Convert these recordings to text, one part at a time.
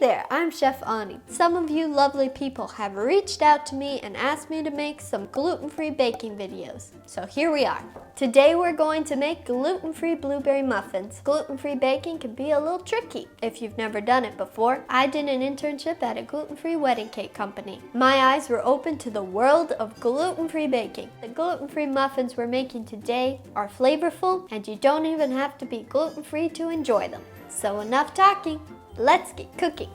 there, I'm Chef Ani. Some of you lovely people have reached out to me and asked me to make some gluten-free baking videos. So here we are. Today we're going to make gluten-free blueberry muffins. Gluten-free baking can be a little tricky if you've never done it before. I did an internship at a gluten-free wedding cake company. My eyes were open to the world of gluten-free baking. The gluten-free muffins we're making today are flavorful, and you don't even have to be gluten-free to enjoy them. So enough talking. Let's get cooking.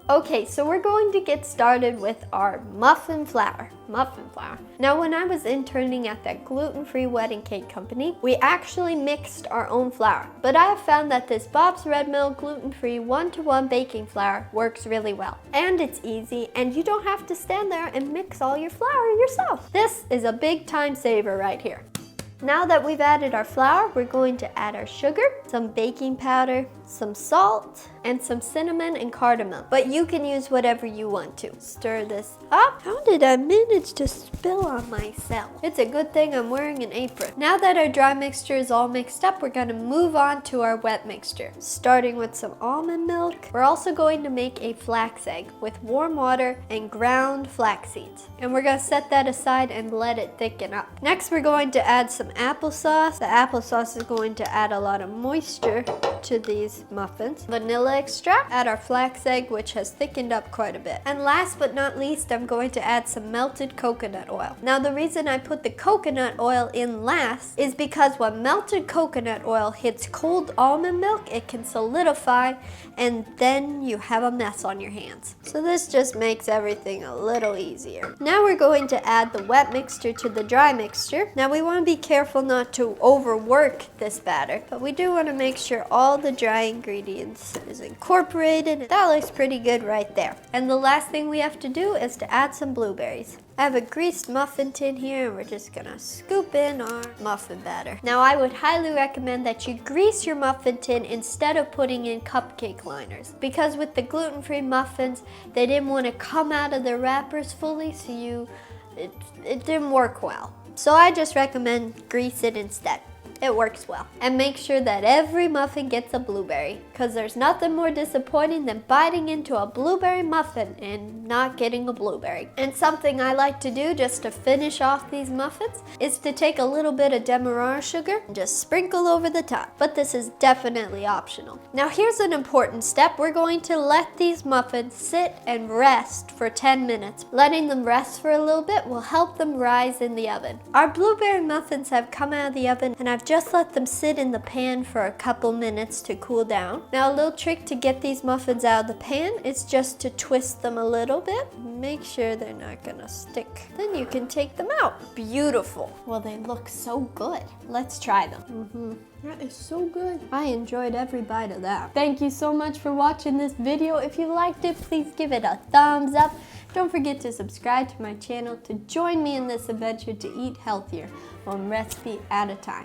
Okay, so we're going to get started with our muffin flour. Now, when I was interning at that gluten-free wedding cake company, we actually mixed our own flour. But I have found that this Bob's Red Mill gluten-free 1-to-1 baking flour works really well. And it's easy, and you don't have to stand there and mix all your flour yourself. This is a big time saver right here. Now that we've added our flour, we're going to add our sugar, some baking powder, some salt, and some cinnamon and cardamom. But you can use whatever you want to. Stir this up. How did I manage to spill on myself? It's a good thing I'm wearing an apron. Now that our dry mixture is all mixed up, we're going to move on to our wet mixture. Starting with some almond milk. We're also going to make a flax egg with warm water and ground flax seeds. And we're going to set that aside and let it thicken up. Next, we're going to add some applesauce. The applesauce is going to add a lot of moisture to these muffins. Vanilla extract. Add our flax egg, which has thickened up quite a bit. And last but not least, I'm going to add some melted coconut oil. Now, the reason I put the coconut oil in last is because when melted coconut oil hits cold almond milk, it can solidify, and then you have a mess on your hands. So this just makes everything a little easier. Now we're going to add the wet mixture to the dry mixture. Now we want to be careful not to overwork this batter, but we do want to make sure all the dry ingredients is incorporated. That looks pretty good right there. And the last thing we have to do is to add some blueberries. I have a greased muffin tin here, and we're just gonna scoop in our muffin batter. Now, I would highly recommend that you grease your muffin tin instead of putting in cupcake liners, because with the gluten-free muffins, they didn't want to come out of their wrappers fully, so it didn't work well. So I just recommend grease it instead. It works well. And make sure that every muffin gets a blueberry, because there's nothing more disappointing than biting into a blueberry muffin and not getting a blueberry. And something I like to do just to finish off these muffins is to take a little bit of demerara sugar and just sprinkle over the top. But this is definitely optional. Now here's an important step. We're going to let these muffins sit and rest for 10 minutes. Letting them rest for a little bit will help them rise in the oven. Our blueberry muffins have come out of the oven, and I've just let them sit in the pan for a couple minutes to cool down. Now, a little trick to get these muffins out of the pan is just to twist them a little bit. Make sure they're not gonna stick. Then you can take them out. Beautiful. Well, they look so good. Let's try them. That is so good. I enjoyed every bite of that. Thank you so much for watching this video. If you liked it, please give it a thumbs up. Don't forget to subscribe to my channel to join me in this adventure to eat healthier, one recipe at a time.